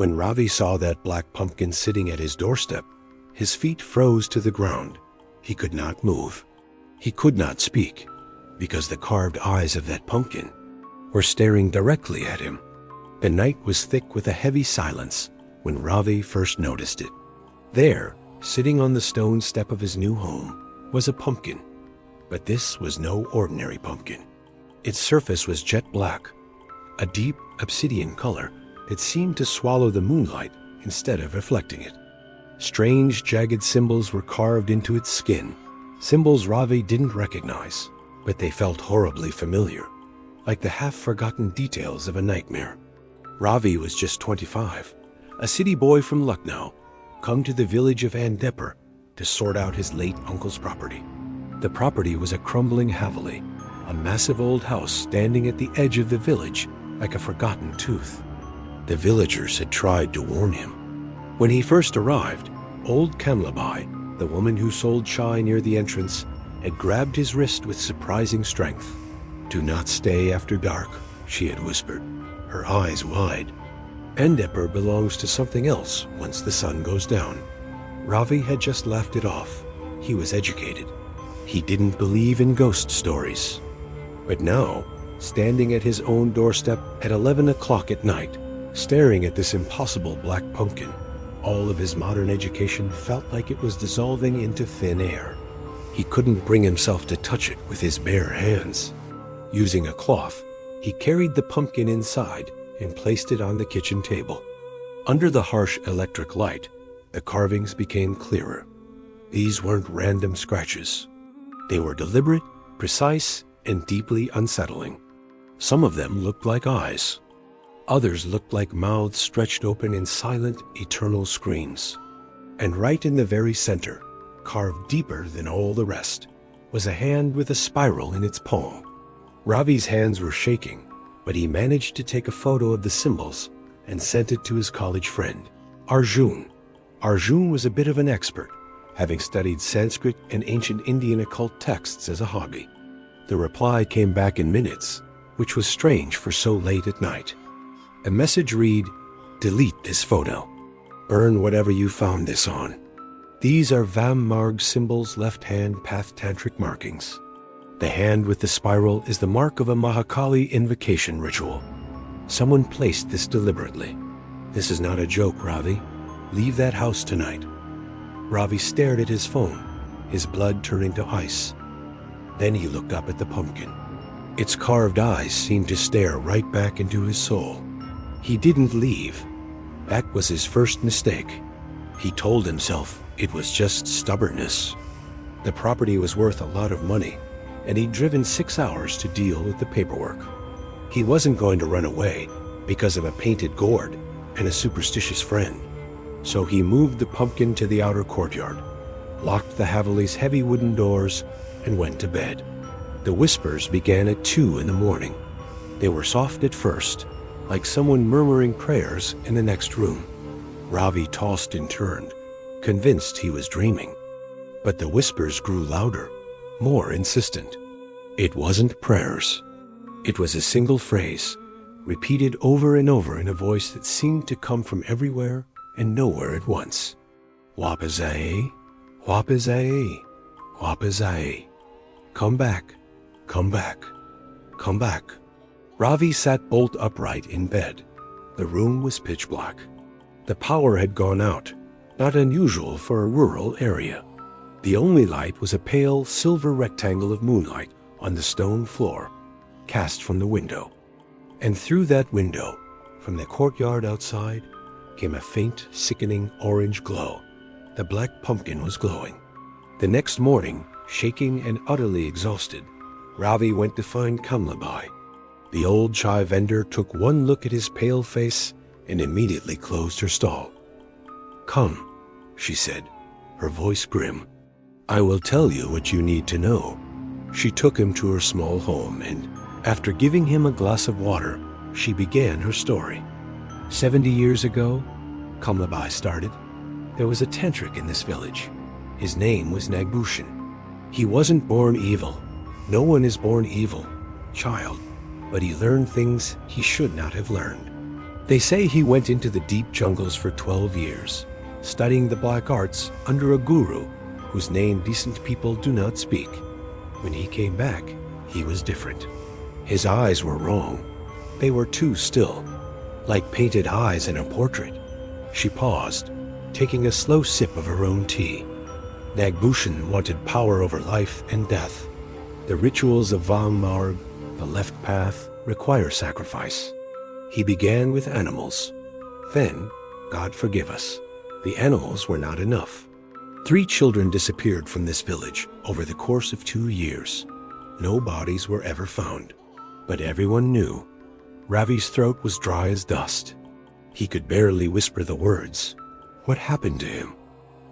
When Ravi saw that black pumpkin sitting at his doorstep, his feet froze to the ground. He could not move. He could not speak, because the carved eyes of that pumpkin were staring directly at him. The night was thick with a heavy silence when Ravi first noticed it. There, sitting on the stone step of his new home, was a pumpkin. But this was no ordinary pumpkin. Its surface was jet black, a deep obsidian color that seemed to swallow the moonlight instead of reflecting it. Strange, jagged symbols were carved into its skin, symbols Ravi didn't recognize, but they felt horribly familiar, like the half-forgotten details of a nightmare. Ravi was just 25, a city boy from Lucknow, come to the village of Andepur to sort out his late uncle's property. The property was a crumbling haveli, a massive old house standing at the edge of the village like a forgotten tooth. The villagers had tried to warn him. When he first arrived, old Kamlabai, the woman who sold chai near the entrance, had grabbed his wrist with surprising strength. "Do not stay after dark," she had whispered, her eyes wide. Andepur belongs to something else once the sun goes down. Ravi had just laughed it off. He was educated. He didn't believe in ghost stories. But now, standing at his own doorstep at 11 o'clock at night, staring at this impossible black pumpkin, all of his modern education felt like it was dissolving into thin air. He couldn't bring himself to touch it with his bare hands. Using a cloth, he carried the pumpkin inside and placed it on the kitchen table. Under the harsh electric light, the carvings became clearer. These weren't random scratches. They were deliberate, precise, and deeply unsettling. Some of them looked like eyes. Others looked like mouths stretched open in silent, eternal screams. And right in the very center, carved deeper than all the rest, was a hand with a spiral in its palm. Ravi's hands were shaking, but he managed to take a photo of the symbols and sent it to his college friend, Arjun. Arjun was a bit of an expert, having studied Sanskrit and ancient Indian occult texts as a hobby. The reply came back in minutes, which was strange for so late at night. A message read, "Delete this photo. Burn whatever you found this on. These are Vam Marg symbols, left-hand path tantric markings. The hand with the spiral is the mark of a Mahakali invocation ritual. Someone placed this deliberately. This is not a joke, Ravi. Leave that house tonight." Ravi stared at his phone, his blood turning to ice. Then he looked up at the pumpkin. Its carved eyes seemed to stare right back into his soul. He didn't leave. That was his first mistake. He told himself it was just stubbornness. The property was worth a lot of money, and he'd driven 6 hours to deal with the paperwork. He wasn't going to run away because of a painted gourd and a superstitious friend. So he moved the pumpkin to the outer courtyard, locked the Haveli's heavy wooden doors, and went to bed. The whispers began at 2 in the morning. They were soft at first, like someone murmuring prayers in the next room. Ravi tossed and turned, convinced he was dreaming. But the whispers grew louder, more insistent. It wasn't prayers. It was a single phrase, repeated over and over in a voice that seemed to come from everywhere and nowhere at once. "Wapazae, wapazae, wapazae. Come back, come back, come back." Ravi sat bolt upright in bed. The room was pitch black. The power had gone out, not unusual for a rural area. The only light was a pale silver rectangle of moonlight on the stone floor, cast from the window. And through that window, from the courtyard outside, came a faint, sickening orange glow. The black pumpkin was glowing. The next morning, shaking and utterly exhausted, Ravi went to find Kamlabai. The old chai vendor took one look at his pale face and immediately closed her stall. "Come," she said, her voice grim. "I will tell you what you need to know." She took him to her small home and, after giving him a glass of water, she began her story. 70 years ago, Kamlabai started, there was a tantric in this village. His name was Nagbushin. He wasn't born evil. No one is born evil, child, but he learned things he should not have learned. They say he went into the deep jungles for 12 years, studying the black arts under a guru whose name decent people do not speak. When he came back, he was different. His eyes were wrong. They were too still, like painted eyes in a portrait. She paused, taking a slow sip of her own tea. Nagbushin wanted power over life and death. The rituals of Vangmarg, the left path, require sacrifice. He began with animals. Then, God forgive us, the animals were not enough. 3 children disappeared from this village over the course of 2 years. No bodies were ever found. But everyone knew. Ravi's throat was dry as dust. He could barely whisper the words. What happened to him?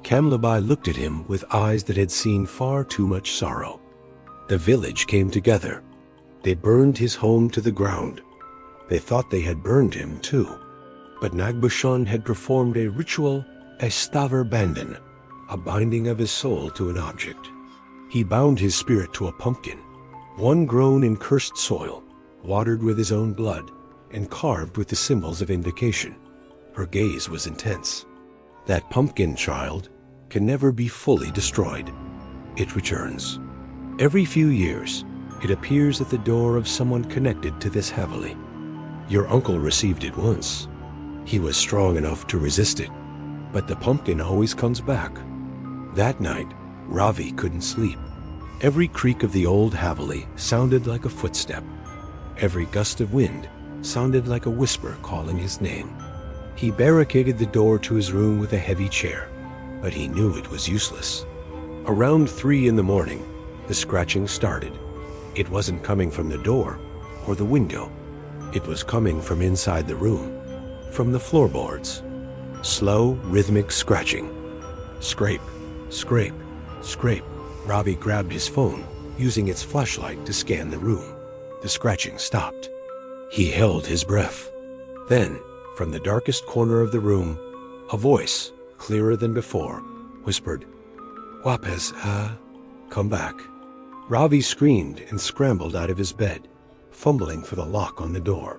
Kamlabai looked at him with eyes that had seen far too much sorrow. The village came together. They burned his home to the ground. They thought they had burned him too. But Nagbushan had performed a ritual, a stavar bandhan, a binding of his soul to an object. He bound his spirit to a pumpkin, one grown in cursed soil, watered with his own blood, and carved with the symbols of invocation. Her gaze was intense. That pumpkin, child, can never be fully destroyed. It returns. Every few years, it appears at the door of someone connected to this Haveli. Your uncle received it once. He was strong enough to resist it, but the pumpkin always comes back. That night, Ravi couldn't sleep. Every creak of the old Haveli sounded like a footstep. Every gust of wind sounded like a whisper calling his name. He barricaded the door to his room with a heavy chair, but he knew it was useless. Around 3 in the morning, the scratching started. It wasn't coming from the door or the window. It was coming from inside the room, from the floorboards. Slow, rhythmic scratching. Scrape, scrape, scrape. Ravi grabbed his phone, using its flashlight to scan the room. The scratching stopped. He held his breath. Then, from the darkest corner of the room, a voice, clearer than before, whispered, Wapes, come back. Ravi screamed and scrambled out of his bed, fumbling for the lock on the door.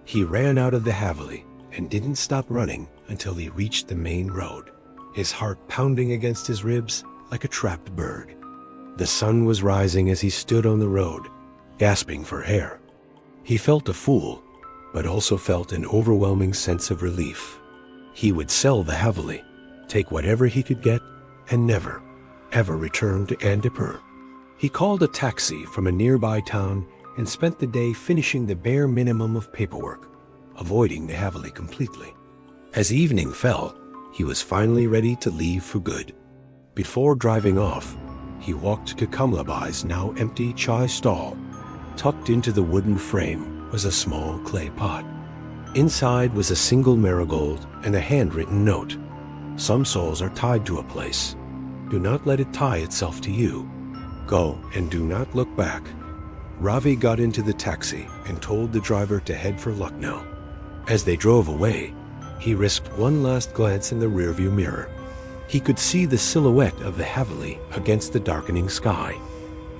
He ran out of the Haveli and didn't stop running until he reached the main road, his heart pounding against his ribs like a trapped bird. The sun was rising as he stood on the road, gasping for air. He felt a fool, but also felt an overwhelming sense of relief. He would sell the Haveli, take whatever he could get, and never, ever return to Andipur. He called a taxi from a nearby town and spent the day finishing the bare minimum of paperwork, avoiding the Haveli completely. As evening fell, he was finally ready to leave for good. Before driving off, he walked to Kamlabai's now empty chai stall. Tucked into the wooden frame was a small clay pot. Inside was a single marigold and a handwritten note. Some souls are tied to a place. Do not let it tie itself to you. Go and do not look back. Ravi got into the taxi and told the driver to head for Lucknow. As they drove away, he risked one last glance in the rearview mirror. He could see the silhouette of the Haveli against the darkening sky,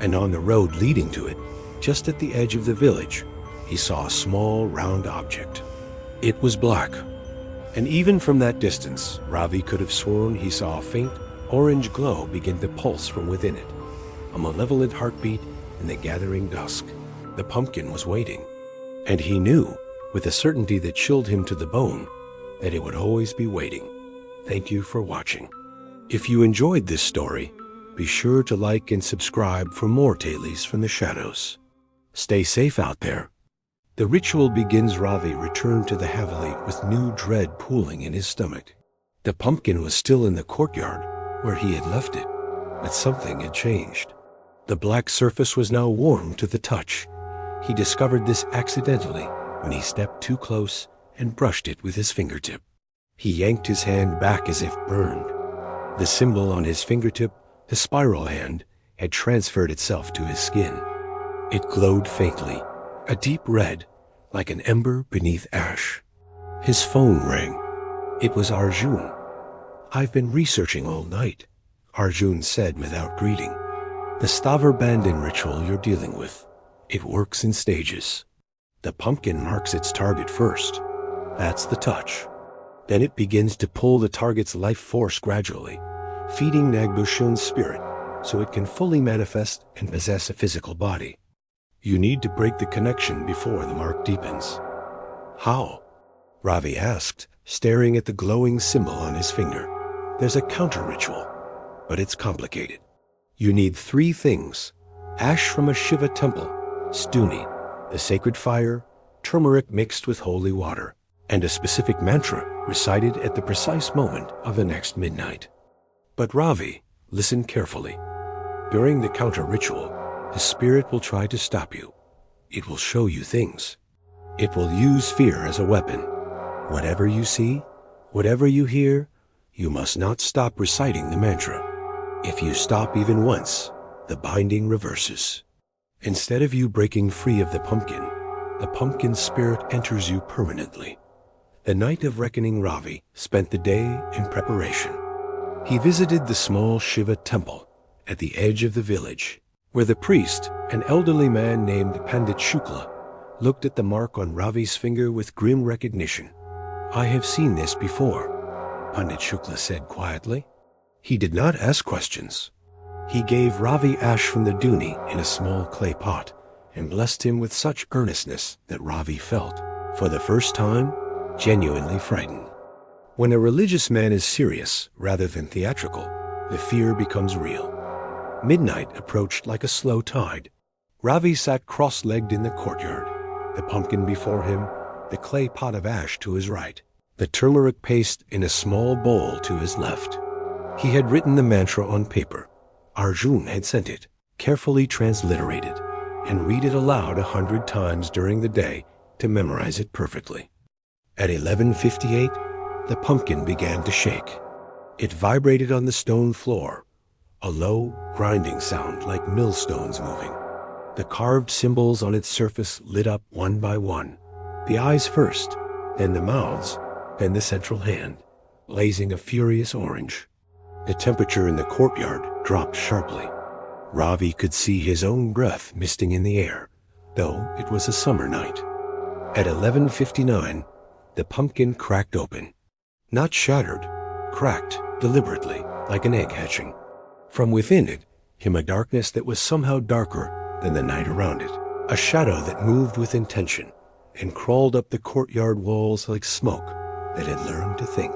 and on the road leading to it, just at the edge of the village, he saw a small round object. It was black, and even from that distance, Ravi could have sworn he saw a faint orange glow begin to pulse from within it, a malevolent heartbeat in the gathering dusk. The pumpkin was waiting, and he knew, with a certainty that chilled him to the bone, that it would always be waiting. Thank you for watching. If you enjoyed this story, be sure to like and subscribe for more Tales from the Shadows. Stay safe out there. The ritual begins. Ravi returned to the Haveli with new dread pooling in his stomach. The pumpkin was still in the courtyard where he had left it, but something had changed. The black surface was now warm to the touch. He discovered this accidentally when he stepped too close and brushed it with his fingertip. He yanked his hand back as if burned. The symbol on his fingertip, the spiral hand, had transferred itself to his skin. It glowed faintly, a deep red, like an ember beneath ash. His phone rang. It was Arjun. I've been researching all night, Arjun said without greeting. The stavar bandhan ritual you're dealing with. It works in stages. The pumpkin marks its target first. That's the touch. Then it begins to pull the target's life force gradually, feeding Nagbushun's spirit so it can fully manifest and possess a physical body. You need to break the connection before the mark deepens. How? Ravi asked, staring at the glowing symbol on his finger. There's a counter ritual, but it's complicated. You need 3 things: ash from a Shiva temple, stuni, the sacred fire, turmeric mixed with holy water, and a specific mantra recited at the precise moment of the next midnight. But Ravi, listen carefully. During the counter ritual, the spirit will try to stop you. It will show you things. It will use fear as a weapon. Whatever you see, whatever you hear, you must not stop reciting the mantra. If you stop even once, the binding reverses. Instead of you breaking free of the pumpkin spirit enters you permanently. The night of reckoning, Ravi spent the day in preparation. He visited the small Shiva temple at the edge of the village, where the priest, an elderly man named Pandit Shukla, looked at the mark on Ravi's finger with grim recognition. I have seen this before, Pandit Shukla said quietly. He did not ask questions. He gave Ravi ash from the duni in a small clay pot and blessed him with such earnestness that Ravi felt, for the first time, genuinely frightened. When a religious man is serious rather than theatrical, the fear becomes real. Midnight approached like a slow tide. Ravi sat cross-legged in the courtyard, the pumpkin before him, the clay pot of ash to his right, the turmeric paste in a small bowl to his left. He had written the mantra on paper. Arjun had sent it, carefully transliterated, and read it aloud 100 times during the day to memorize it perfectly. At 11:58, the pumpkin began to shake. It vibrated on the stone floor, a low, grinding sound like millstones moving. The carved symbols on its surface lit up one by one, the eyes first, then the mouths, then the central hand, blazing a furious orange. The temperature in the courtyard dropped sharply. Ravi could see his own breath misting in the air, though it was a summer night. At 11:59, the pumpkin cracked open. Not shattered, cracked deliberately, like an egg hatching. From within it came a darkness that was somehow darker than the night around it, a shadow that moved with intention and crawled up the courtyard walls like smoke that had learned to think.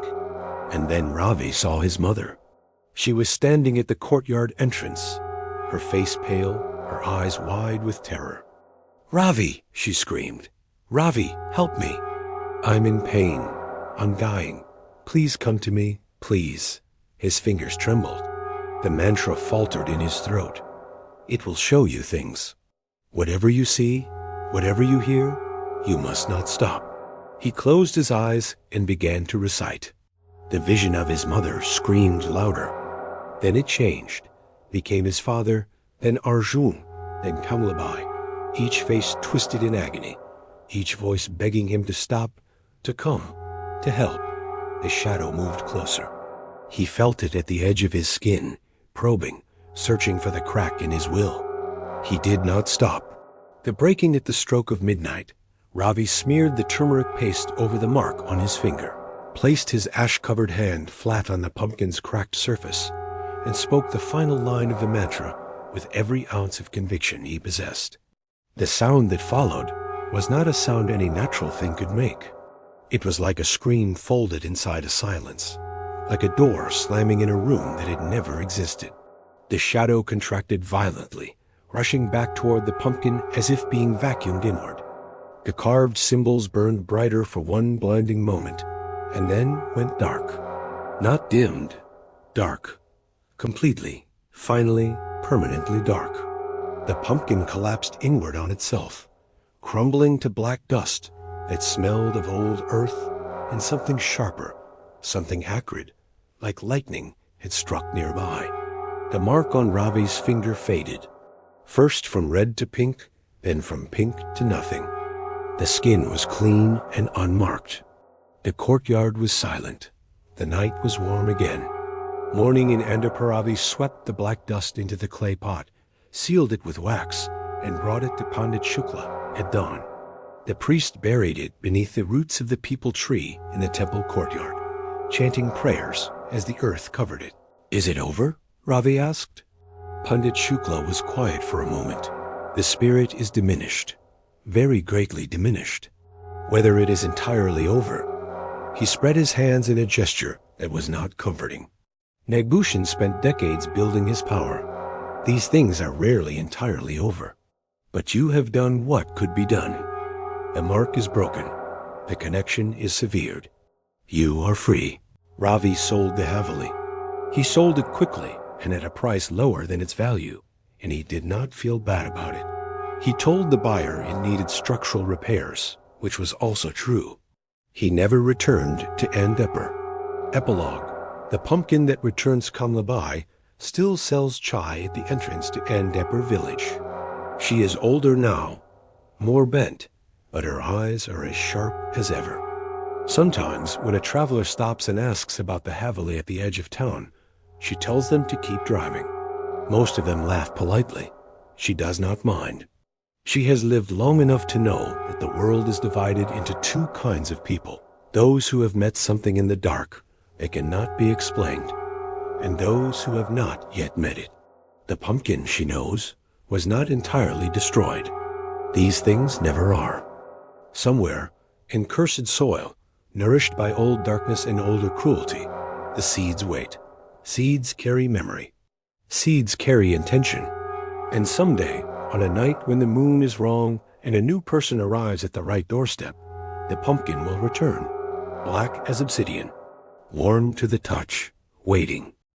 And then Ravi saw his mother. She was standing at the courtyard entrance, her face pale, her eyes wide with terror. "Ravi!" she screamed. "Ravi, help me! I'm in pain. I'm dying. Please come to me, please." His fingers trembled. The mantra faltered in his throat. It will show you things. Whatever you see, whatever you hear, you must not stop. He closed his eyes and began to recite. The vision of his mother screamed louder. Then it changed, became his father, then Arjun, then Kamlabai, each face twisted in agony, each voice begging him to stop, to come, to help. The shadow moved closer. He felt it at the edge of his skin, probing, searching for the crack in his will. He did not stop. The breaking at the stroke of midnight, Ravi smeared the turmeric paste over the mark on his finger, placed his ash-covered hand flat on the pumpkin's cracked surface, and spoke the final line of the mantra with every ounce of conviction he possessed. The sound that followed was not a sound any natural thing could make. It was like a scream folded inside a silence, like a door slamming in a room that had never existed. The shadow contracted violently, rushing back toward the pumpkin as if being vacuumed inward. The carved symbols burned brighter for one blinding moment, and then went dark. Not dimmed, dark. Completely, finally, permanently dark. The pumpkin collapsed inward on itself, crumbling to black dust that smelled of old earth and something sharper, something acrid, like lightning had struck nearby. The mark on Ravi's finger faded, first from red to pink, then from pink to nothing. The skin was clean and unmarked. The courtyard was silent. The night was warm again. Morning in Andhra swept the black dust into the clay pot, sealed it with wax, and brought it to Pandit Shukla at dawn. The priest buried it beneath the roots of the peepal tree in the temple courtyard, chanting prayers as the earth covered it. "Is it over?" Ravi asked. Pandit Shukla was quiet for a moment. "The spirit is diminished, very greatly diminished. Whether it is entirely over." He spread his hands in a gesture that was not comforting. Nagbushin spent decades building his power. These things are rarely entirely over. But you have done what could be done. The mark is broken. The connection is severed. You are free. Ravi sold the Haveli. He sold it quickly and at a price lower than its value, and he did not feel bad about it. He told the buyer it needed structural repairs, which was also true. He never returned to Andepur. Epilogue. The pumpkin that returns Kamlabai still sells chai at the entrance to Andepur village. She is older now, more bent, but her eyes are as sharp as ever. Sometimes, when a traveler stops and asks about the Haveli at the edge of town, she tells them to keep driving. Most of them laugh politely. She does not mind. She has lived long enough to know that the world is divided into two kinds of people: those who have met something in the dark that cannot be explained, and those who have not yet met it. The pumpkin, she knows, was not entirely destroyed. These things never are. Somewhere, in cursed soil, nourished by old darkness and older cruelty, the seeds wait. Seeds carry memory. Seeds carry intention. And someday, on a night when the moon is wrong and a new person arrives at the right doorstep, the pumpkin will return, black as obsidian, warm to the touch, waiting.